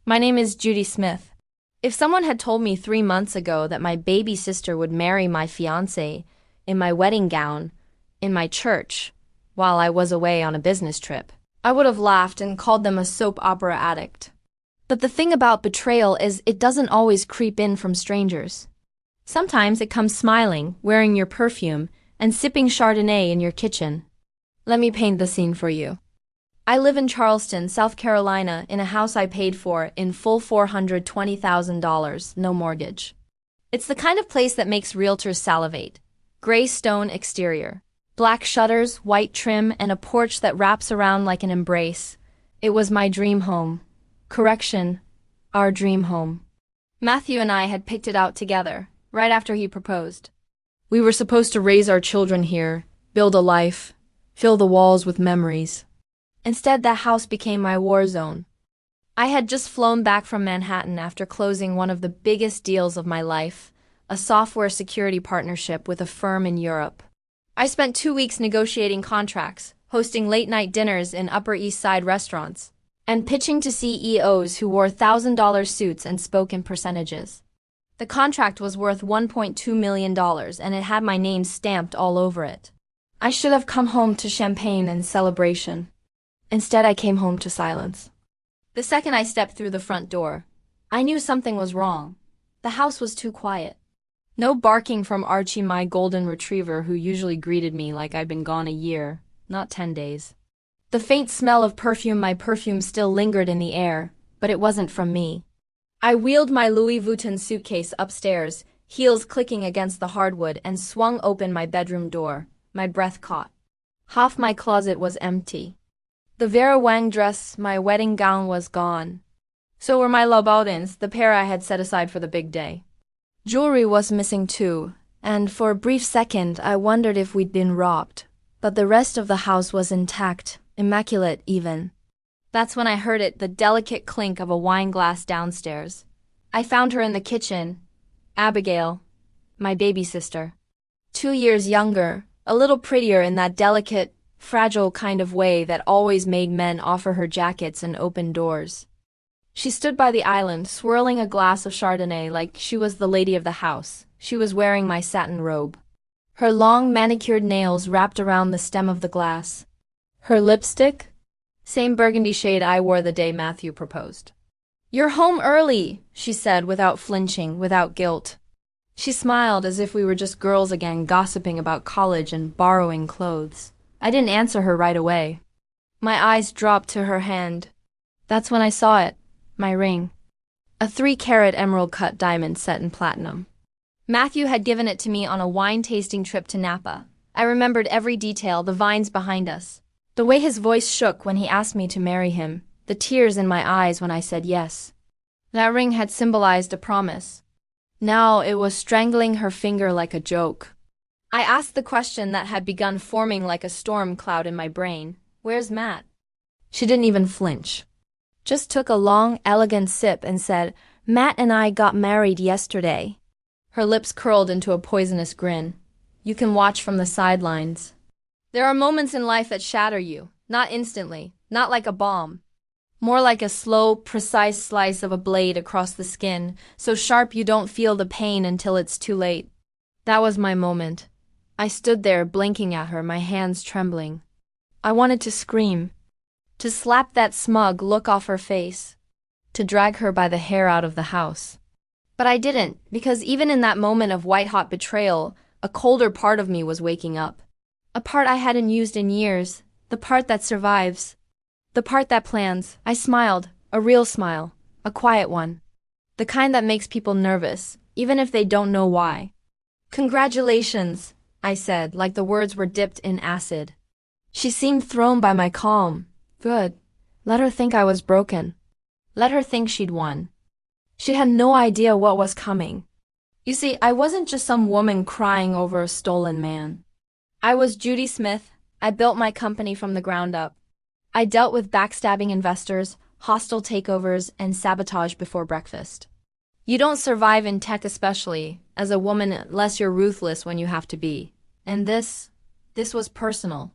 My name is Judy Smith. If someone had told me 3 months ago that my baby sister would marry my fiancé in my wedding gown, in my church, while I was away on a business trip, I would have laughed and called them a soap opera addict. But the thing about betrayal is it doesn't always creep in from strangers. Sometimes it comes smiling, wearing your perfume, and sipping Chardonnay in your kitchen. Let me paint the scene for you. I live in Charleston, South Carolina, in a house I paid for in full $420,000, no mortgage. It's the kind of place that makes realtors salivate. Gray stone exterior, black shutters, white trim, and a porch that wraps around like an embrace. It was my dream home. Correction, our dream home. Matthew and I had picked it out together, right after he proposed. We were supposed to raise our children here, build a life, fill the walls with memories. Instead, that house became my war zone. I had just flown back from Manhattan after closing one of the biggest deals of my life, a software security partnership with a firm in Europe. I spent 2 weeks negotiating contracts, hosting late-night dinners in Upper East Side restaurants, and pitching to CEOs who wore $1,000 suits and spoke in percentages. The contract was worth $1.2 million, and it had my name stamped all over it. I should have come home to champagne and celebration. Instead, I came home to silence. The second I stepped through the front door, I knew something was wrong. The house was too quiet. No barking from Archie, my golden retriever, who usually greeted me like I'd been gone a year, not 10 days. The faint smell of perfume, my perfume still lingered in the air, but it wasn't from me. I wheeled my Louis Vuitton suitcase upstairs, heels clicking against the hardwood, and swung open my bedroom door. My breath caught. Half my closet was empty. The Vera Wang dress, my wedding gown, was gone. So were my Louboutins, the pair I had set aside for the big day. Jewelry was missing too, and for a brief second I wondered if we'd been robbed. But the rest of the house was intact, immaculate even. That's when I heard it, the delicate clink of a wine glass downstairs. I found her in the kitchen. Abigail, my baby sister. 2 years younger, a little prettier in that delicate, fragile kind of way that always made men offer her jackets and open doors. She stood by the island, swirling a glass of Chardonnay like she was the lady of the house. She was wearing my satin robe. Her long manicured nails wrapped around the stem of the glass. Her lipstick? Same burgundy shade I wore the day Matthew proposed. "You're home early," she said without flinching, without guilt. She smiled as if we were just girls again, gossiping about college and borrowing clothes. I didn't answer her right away. My eyes dropped to her hand. That's when I saw it, my ring. A 3-carat emerald-cut diamond set in platinum. Matthew had given it to me on a wine-tasting trip to Napa. I remembered every detail, the vines behind us, the way his voice shook when he asked me to marry him, the tears in my eyes when I said yes. That ring had symbolized a promise. Now it was strangling her finger like a joke. I asked the question that had begun forming like a storm cloud in my brain. "Where's Matt?" She didn't even flinch. Just took a long, elegant sip and said, "Matt and I got married yesterday." Her lips curled into a poisonous grin. You can watch from the sidelines. There are moments in life that shatter you, not instantly, not like a bomb. More like a slow, precise slice of a blade across the skin, so sharp you don't feel the pain until it's too late. That was my moment. I stood there blinking at her, my hands trembling. I wanted to scream, to slap that smug look off her face, to drag her by the hair out of the house. But I didn't, because even in that moment of white-hot betrayal, a colder part of me was waking up. A part I hadn't used in years, the part that survives, the part that plans. I smiled, a real smile, a quiet one. The kind that makes people nervous, even if they don't know why. "Congratulations," I said, like the words were dipped in acid. She seemed thrown by my calm. Good. Let her think I was broken. Let her think she'd won. She had no idea what was coming. You see, I wasn't just some woman crying over a stolen man. I was Judy Smith. I built my company from the ground up. I dealt with backstabbing investors, hostile takeovers, and sabotage before breakfast. You don't survive in tech, especially as a woman, unless you're ruthless when you have to be. And this was personal.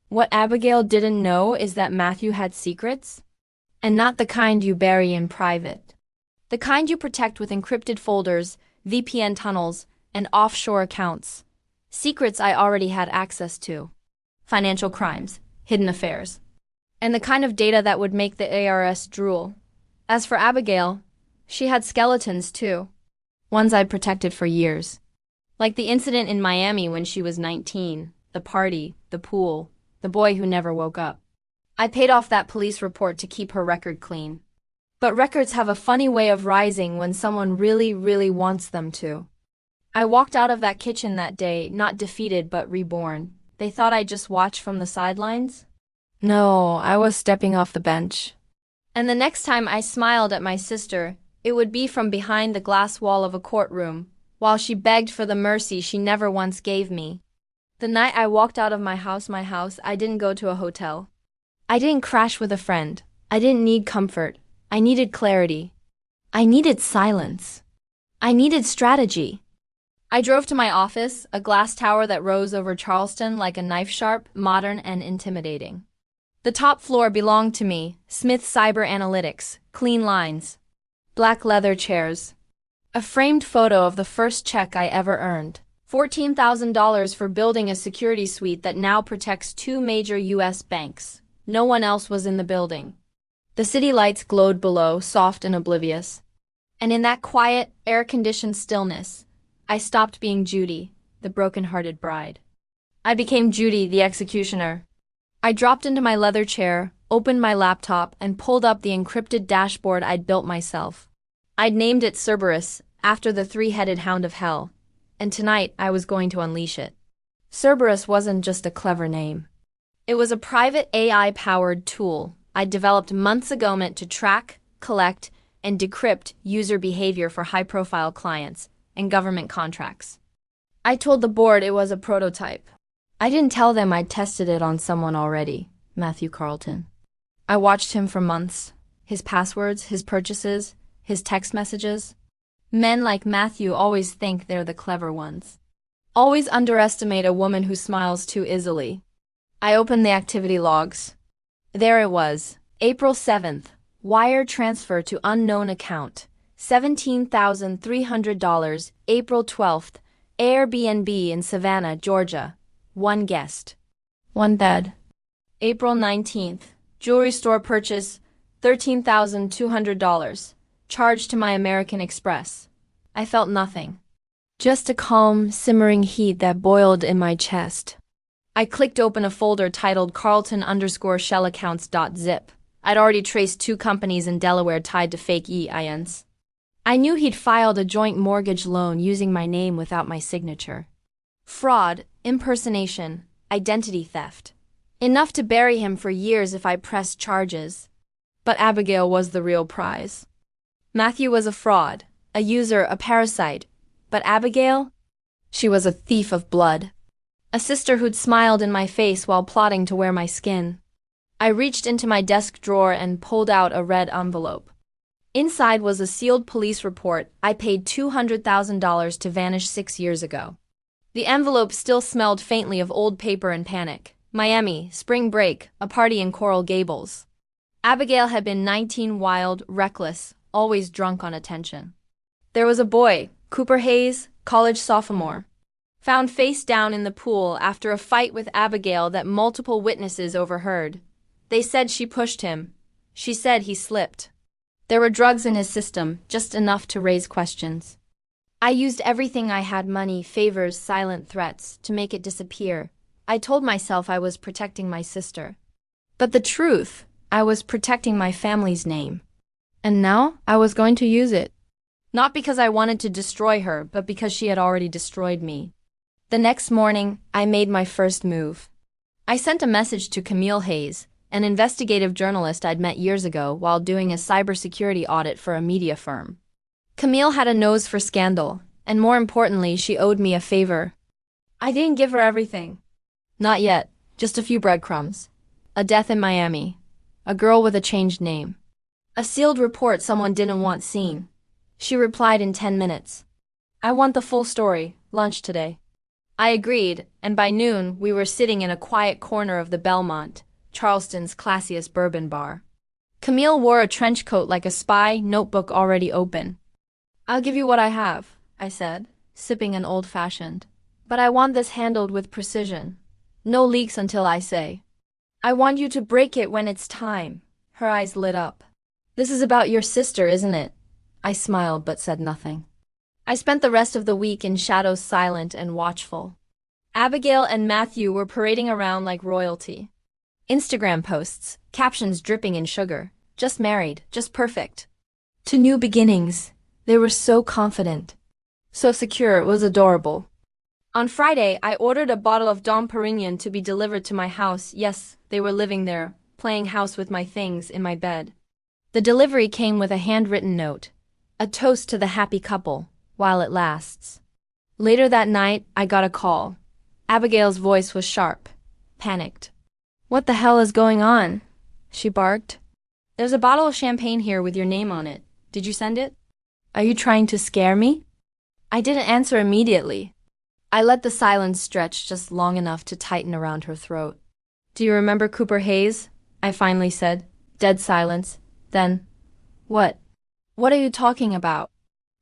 What Abigail didn't know is that Matthew had secrets. And not the kind you bury in private. The kind you protect with encrypted folders, VPN tunnels, and offshore accounts. Secrets I already had access to. Financial crimes, hidden affairs. And the kind of data that would make the ARS drool. As for Abigail, she had skeletons too. Ones I'd protected for years. Like the incident in Miami when she was 19, the party, the pool, the boy who never woke up. I paid off that police report to keep her record clean. But records have a funny way of rising when someone really, really wants them to. I walked out of that kitchen that day, not defeated but reborn. They thought I'd just watch from the sidelines? No, I was stepping off the bench. And the next time I smiled at my sister, it would be from behind the glass wall of a courtroom, while she begged for the mercy she never once gave me. The night I walked out of my house, I didn't go to a hotel. I didn't crash with a friend. I didn't need comfort. I needed clarity. I needed silence. I needed strategy. I drove to my office, a glass tower that rose over Charleston like a knife sharp, modern, and intimidating. The top floor belonged to me, Smith Cyber Analytics, clean lines, black leather chairs, a framed photo of the first check I ever earned, $14,000 for building a security suite that now protects 2 major U.S. banks. No one else was in the building. The city lights glowed below, soft and oblivious. And in that quiet, air-conditioned stillness, I stopped being Judy, the broken-hearted bride. I became Judy, the executioner. I dropped into my leather chair, opened my laptop, and pulled up the encrypted dashboard I'd built myself. I'd named it Cerberus, after the 3-headed hound of hell, and tonight I was going to unleash it. Cerberus wasn't just a clever name. It was a private AI-powered tool I'd developed months ago meant to track, collect, and decrypt user behavior for high-profile clients and government contracts. I told the board it was a prototype. I didn't tell them I'd tested it on someone already, Matthew Carlton. I watched him for months. His passwords, his purchases, his text messages. Men like Matthew always think they're the clever ones. Always underestimate a woman who smiles too easily. I opened the activity logs. There it was, April 7th, wire transfer to unknown account, $17,300, April 12th, Airbnb in Savannah, Georgia, 1 guest, 1 bed. April 19th, jewelry store purchase, $13,200, charged to my American Express. I felt nothing. Just a calm, simmering heat that boiled in my chest. I clicked open a folder titled Carlton_shellaccounts.zip. I'd already traced 2 companies in Delaware tied to fake EINs. I knew he'd filed a joint mortgage loan using my name without my signature. Fraud, impersonation, identity theft. Enough to bury him for years if I pressed charges. But Abigail was the real prize. Matthew was a fraud, a user, a parasite. But Abigail? She was a thief of blood. A sister who'd smiled in my face while plotting to wear my skin. I reached into my desk drawer and pulled out a red envelope. Inside was a sealed police report I paid $200,000 to vanish 6 years ago. The envelope still smelled faintly of old paper and panic. Miami, spring break, a party in Coral Gables. Abigail had been 19, wild, reckless, always drunk on attention. There was a boy, Cooper Hayes, college sophomore. Found face down in the pool after a fight with Abigail that multiple witnesses overheard. They said she pushed him. She said he slipped. There were drugs in his system, just enough to raise questions. I used everything I had, money, favors, silent threats, to make it disappear. I told myself I was protecting my sister. But the truth, I was protecting my family's name. And now I was going to use it. Not because I wanted to destroy her, but because she had already destroyed me. The next morning, I made my first move. I sent a message to Camille Hayes, an investigative journalist I'd met years ago while doing a cybersecurity audit for a media firm. Camille had a nose for scandal, and more importantly, she owed me a favor. I didn't give her everything. Not yet, just a few breadcrumbs. A death in Miami. A girl with a changed name. A sealed report someone didn't want seen. She replied in 10 minutes. I want the full story, lunch today. I agreed, and by noon we were sitting in a quiet corner of the Belmont, Charleston's classiest bourbon bar. Camille wore a trench coat like a spy, notebook already open. "I'll give you what I have," I said, sipping an old-fashioned. "But I want this handled with precision. No leaks until I say. I want you to break it when it's time." Her eyes lit up. "This is about your sister, isn't it?" I smiled but said nothing. I spent the rest of the week in shadows, silent and watchful. Abigail and Matthew were parading around like royalty. Instagram posts, captions dripping in sugar. Just married, just perfect. To new beginnings. They were so confident. So secure, it was adorable. On Friday, I ordered a bottle of Dom Perignon to be delivered to my house. Yes, they were living there, playing house with my things in my bed. The delivery came with a handwritten note. A toast to the happy couple, while it lasts. Later that night, I got a call. Abigail's voice was sharp, panicked. "What the hell is going on?" she barked. "There's a bottle of champagne here with your name on it. Did you send it? Are you trying to scare me?" I didn't answer immediately. I let the silence stretch just long enough to tighten around her throat. "Do you remember Cooper Hayes?" I finally said. Dead silence. Then, "What? What are you talking about?"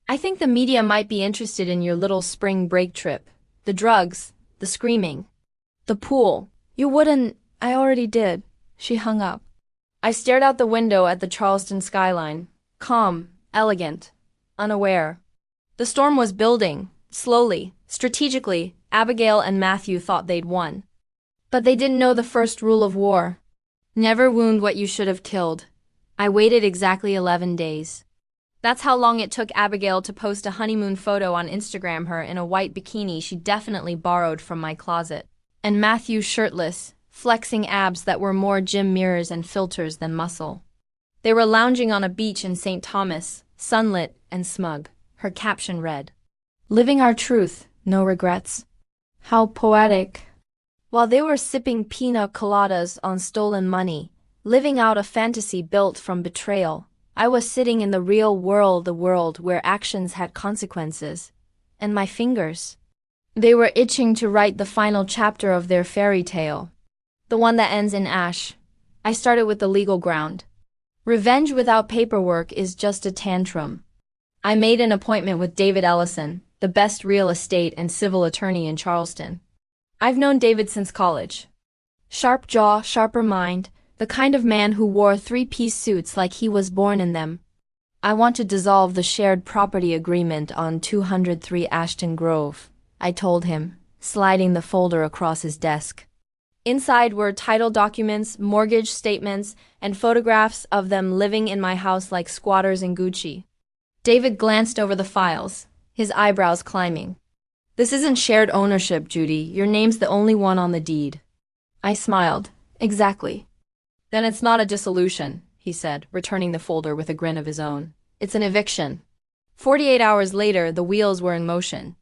"I think the media might be interested in your little spring break trip. The drugs, the screaming, the pool. You wouldn't—" "I already did." She hung up. I stared out the window at the Charleston skyline, calm, elegant, unaware. The storm was building, slowly, strategically. Abigail and Matthew thought they'd won. But they didn't know the first rule of war. Never wound what you should have killed. I waited exactly 11 days. That's how long it took Abigail to post a honeymoon photo on Instagram, her in a white bikini she definitely borrowed from my closet. And Matthew shirtless, flexing abs that were more gym mirrors and filters than muscle. They were lounging on a beach in St. Thomas, sunlit and smug. Her caption read, "Living our truth, no regrets." How poetic. While they were sipping pina coladas on stolen money, living out a fantasy built from betrayal, I was sitting in the real world, the world where actions had consequences. And my fingers. They were itching to write the final chapter of their fairy tale. The one that ends in ash. I started with the legal ground. Revenge without paperwork is just a tantrum. I made an appointment with David Ellison, the best real estate and civil attorney in Charleston. I've known David since college. Sharp jaw, sharper mind, the kind of man who wore three-piece suits like he was born in them. "I want to dissolve the shared property agreement on 203 Ashton Grove," I told him, sliding the folder across his desk. Inside were title documents, mortgage statements, and photographs of them living in my house like squatters in Gucci. David glanced over the files, his eyebrows climbing. "This isn't shared ownership, Judy. Your name's the only one on the deed." I smiled. "Exactly." "Then it's not a dissolution," he said, returning the folder with a grin of his own. "It's an eviction." 48 hours later, the wheels were in motion.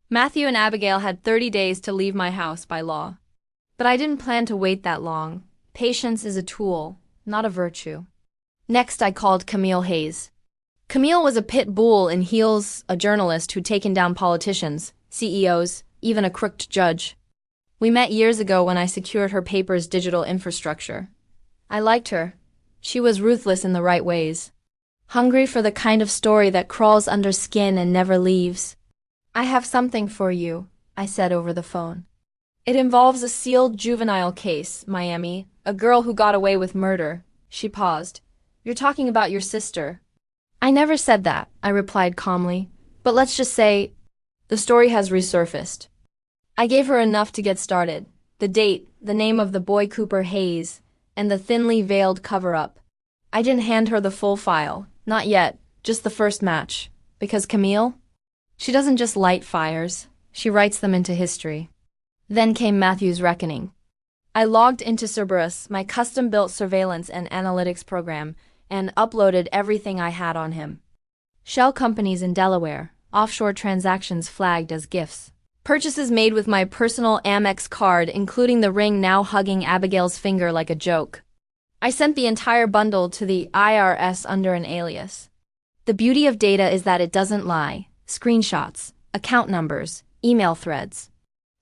Matthew and Abigail had 30 days to leave my house by law. But I didn't plan to wait that long. Patience is a tool, not a virtue. Next, I called Camille Hayes. Camille was a pit bull in heels, a journalist who'd taken down politicians, CEOs, even a crooked judge. We met years ago when I secured her paper's digital infrastructure. I liked her. She was ruthless in the right ways. Hungry for the kind of story that crawls under skin and never leaves. "I have something for you," I said over the phone. "It involves a sealed juvenile case, Miami, a girl who got away with murder." She paused. "You're talking about your sister." "I never said that," I replied calmly. "But let's just say the story has resurfaced." I gave her enough to get started. The date, the name of the boy Cooper Hayes, and the thinly veiled cover-up. I didn't hand her the full file. Not yet, just the first match. Because Camille? She doesn't just light fires. She writes them into history. Then came Matthew's reckoning. I logged into Cerberus, my custom-built surveillance and analytics program, and uploaded everything I had on him. Shell companies in Delaware, offshore transactions flagged as gifts. Purchases made with my personal Amex card, including the ring now hugging Abigail's finger like a joke. I sent the entire bundle to the IRS under an alias. The beauty of data is that it doesn't lie. Screenshots, account numbers, email threads.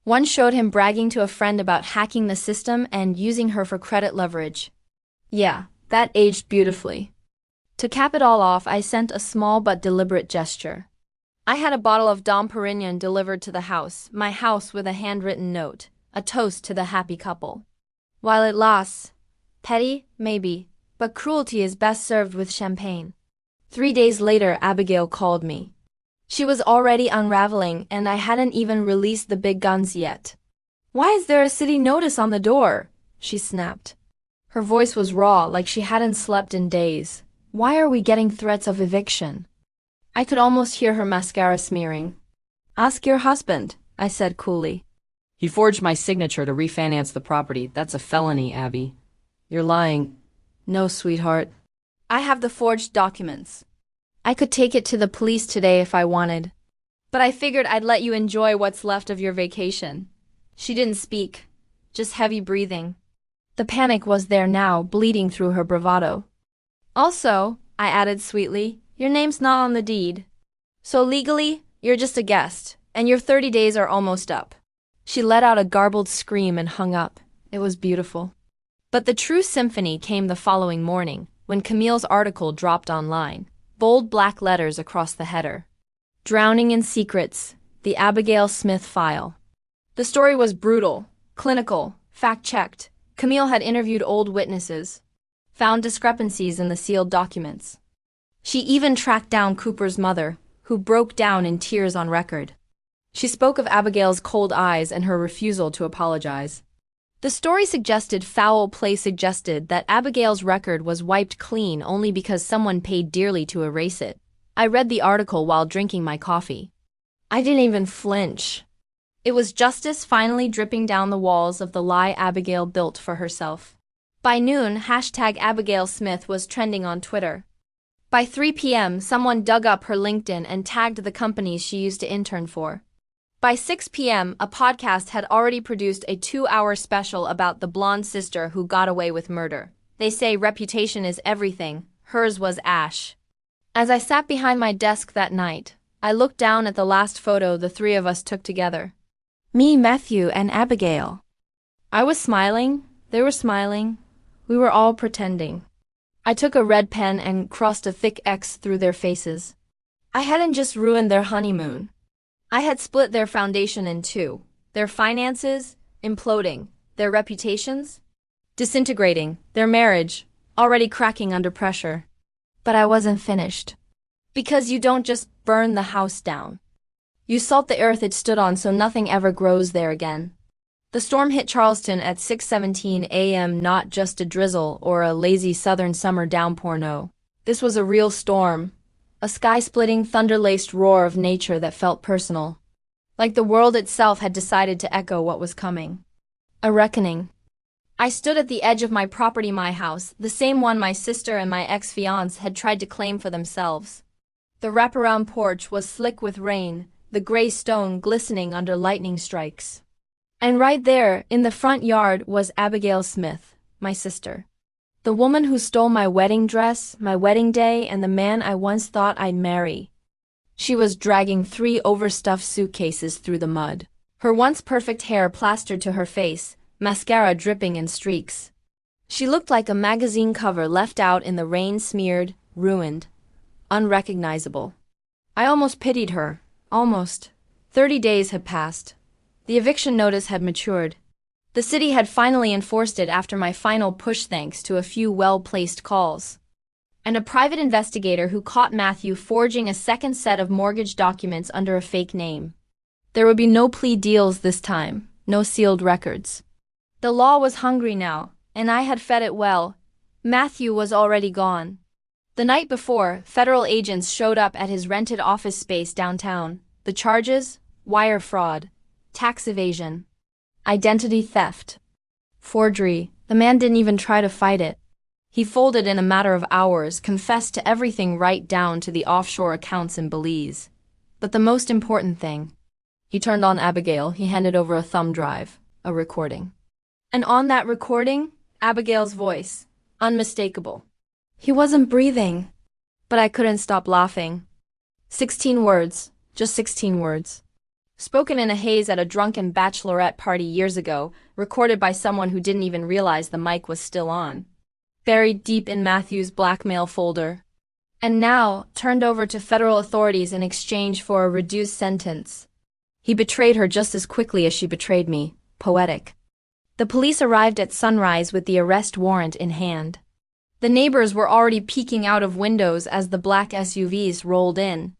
One showed him bragging to a friend about hacking the system and using her for credit leverage. Yeah, That aged beautifully. To cap it all off, I sent a small but deliberate gesture. I had a bottle of Dom Perignon delivered to the house, my house, with a handwritten note, a toast to the happy couple. While it lasts, petty, maybe, but cruelty is best served with champagne. 3 days later, Abigail called me. She was already unraveling, and I hadn't even released the big guns yet. "Why is there a city notice on the door?" she snapped. Her voice was raw, like she hadn't slept in days. "Why are we getting threats of eviction?" I could almost hear her mascara smearing. "Ask your husband," I said coolly. He forged my signature to refinance the property. That's a felony, Abby. You're lying. "No, sweetheart. I have the forged documents. I could take it to the police today if I wanted. But I figured I'd let you enjoy what's left of your vacation." She didn't speak, just heavy breathing. The panic was there now, bleeding through her bravado. "Also," I added sweetly, "your name's not on the deed. So legally, you're just a guest, and your 30 days are almost up." She let out a garbled scream and hung up. It was beautiful. But the true symphony came the following morning, when Camille's article dropped online, bold black letters across the header. "Drowning in Secrets, the Abigail Smith File." The story was brutal, clinical, fact-checked. Camille had interviewed old witnesses, found discrepancies in the sealed documents. She even tracked down Cooper's mother, who broke down in tears on record. She spoke of Abigail's cold eyes and her refusal to apologize. The story suggested foul play, suggested that Abigail's record was wiped clean only because someone paid dearly to erase it. I read the article while drinking my coffee. I didn't even flinch. It was justice finally dripping down the walls of the lie Abigail built for herself. By noon, #AbigailSmith was trending on Twitter. By 3 p.m., someone dug up her LinkedIn and tagged the companies she used to intern for. By 6 p.m., a podcast had already produced a 2-hour special about the blonde sister who got away with murder. They say reputation is everything. Hers was ash. As I sat behind my desk that night, I looked down at the last photo the three of us took together. Me, Matthew, and Abigail. I was smiling. They were smiling. We were all pretending. I took a red pen and crossed a thick X through their faces. I hadn't just ruined their honeymoon. I had split their foundation in two. Their finances, imploding. Their reputations, disintegrating. Their marriage, already cracking under pressure. But I wasn't finished. Because you don't just burn the house down. You salt the earth it stood on so nothing ever grows there again. The storm hit Charleston at 6:17 a.m., not just a drizzle or a lazy southern summer downpour, no. This was a real storm. A sky-splitting, thunder-laced roar of nature that felt personal. Like the world itself had decided to echo what was coming. A reckoning. I stood at the edge of my property, my house, the same one my sister and my ex-fiancé had tried to claim for themselves. The wraparound porch was slick with rain, the gray stone glistening under lightning strikes. And right there, in the front yard, was Abigail Smith, my sister. The woman who stole my wedding dress, my wedding day, and the man I once thought I'd marry. She was dragging 3 overstuffed suitcases through the mud. Her once perfect hair plastered to her face, mascara dripping in streaks. She looked like a magazine cover left out in the rain, smeared, ruined, unrecognizable. I almost pitied her. Almost. 30 days had passed. The eviction notice had matured. The city had finally enforced it after my final push, thanks to a few well-placed calls. And a private investigator who caught Matthew forging a second set of mortgage documents under a fake name. There would be no plea deals this time, no sealed records. The law was hungry now, and I had fed it well. Matthew was already gone. The night before, federal agents showed up at his rented office space downtown. The charges? Wire fraud, tax evasion, identity theft, forgery. The man didn't even try to fight it. He folded in a matter of hours, confessed to everything right down to the offshore accounts in Belize. But the most important thing, he turned on Abigail. He handed over a thumb drive, a recording. And on that recording, Abigail's voice, unmistakable. He wasn't breathing, but I couldn't stop laughing. 16 words, just 16 words. Spoken in a haze at a drunken bachelorette party years ago, recorded by someone who didn't even realize the mic was still on. buried deep in Matthew's blackmail folder, and now turned over to federal authorities in exchange for a reduced sentence. He betrayed her just as quickly as she betrayed me. Poetic. The police arrived at sunrise with the arrest warrant in hand. The neighbors were already peeking out of windows as the black SUVs rolled in.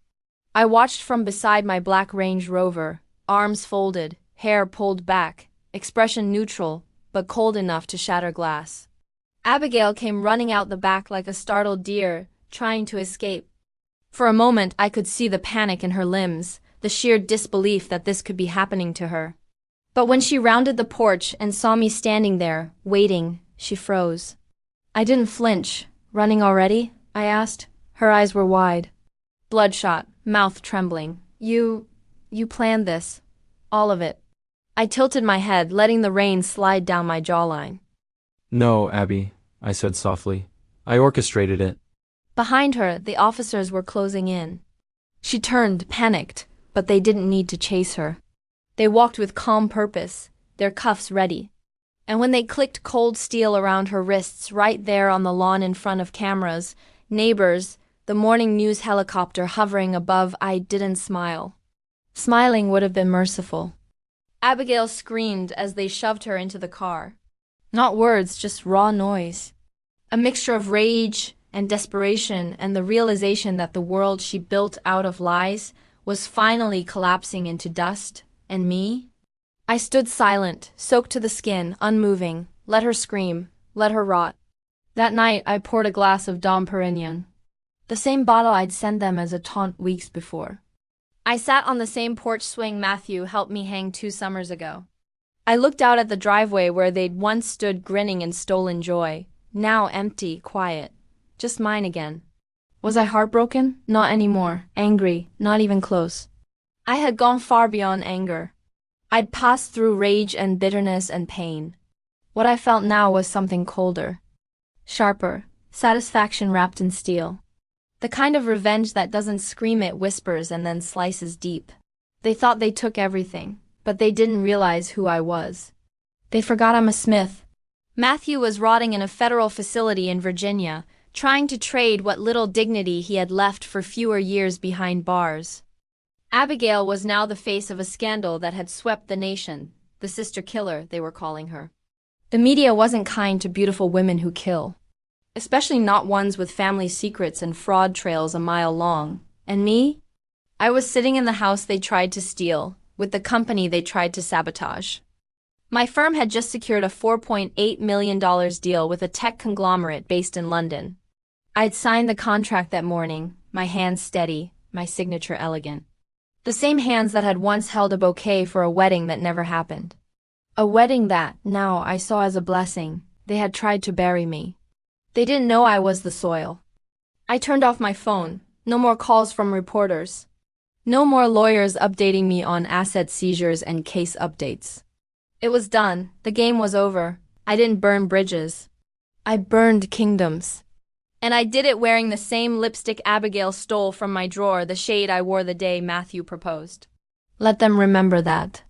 I watched from beside my black Range Rover, arms folded, hair pulled back, expression neutral, but cold enough to shatter glass. Abigail came running out the back like a startled deer, trying to escape. For a moment I could see the panic in her limbs, the sheer disbelief that this could be happening to her. But when she rounded the porch and saw me standing there, waiting, she froze. I didn't flinch. Running already? I asked. Her eyes were wide. Bloodshot, mouth trembling. You planned this. All of it. I tilted my head, letting the reins slide down my jawline. No, Abby, I said softly. I orchestrated it. Behind her, the officers were closing in. She turned, panicked, but they didn't need to chase her. They walked with calm purpose, their cuffs ready. And when they clicked cold steel around her wrists right there on the lawn in front of cameras, neighbors, the morning news helicopter hovering above, I didn't smile. Smiling would have been merciful. Abigail screamed as they shoved her into the car. Not words, just raw noise. A mixture of rage and desperation and the realization that the world she built out of lies was finally collapsing into dust. And me? I stood silent, soaked to the skin, unmoving, let her scream, let her rot. That night I poured a glass of Dom Perignon, the same bottle I'd sent them as a taunt weeks before. I sat on the same porch swing Matthew helped me hang 2 summers ago. I looked out at the driveway where they'd once stood grinning in stolen joy, now empty, quiet, just mine again. Was I heartbroken? Not anymore. Angry? Not even close. I had gone far beyond anger. I'd passed through rage and bitterness and pain. What I felt now was something colder, sharper, satisfaction wrapped in steel. The kind of revenge that doesn't scream, it whispers and then slices deep. They thought they took everything, but they didn't realize who I was. They forgot I'm a Smith. Matthew was rotting in a federal facility in Virginia, trying to trade what little dignity he had left for fewer years behind bars. Abigail was now the face of a scandal that had swept the nation, the sister killer, they were calling her. The media wasn't kind to beautiful women who kill, especially not ones with family secrets and fraud trails a mile long. And me? I was sitting in the house they tried to steal, with the company they tried to sabotage. My firm had just secured a $4.8 million deal with a tech conglomerate based in London. I'd signed the contract that morning, my hands steady, my signature elegant. The same hands that had once held a bouquet for a wedding that never happened. A wedding that, now, I saw as a blessing. They had tried to bury me. They didn't know I was the soil. I turned off my phone. No more calls from reporters. No more lawyers updating me on asset seizures and case updates. It was done. The game was over. I didn't burn bridges. I burned kingdoms. And I did it wearing the same lipstick Abigail stole from my drawer, the shade I wore the day Matthew proposed. Let them remember that.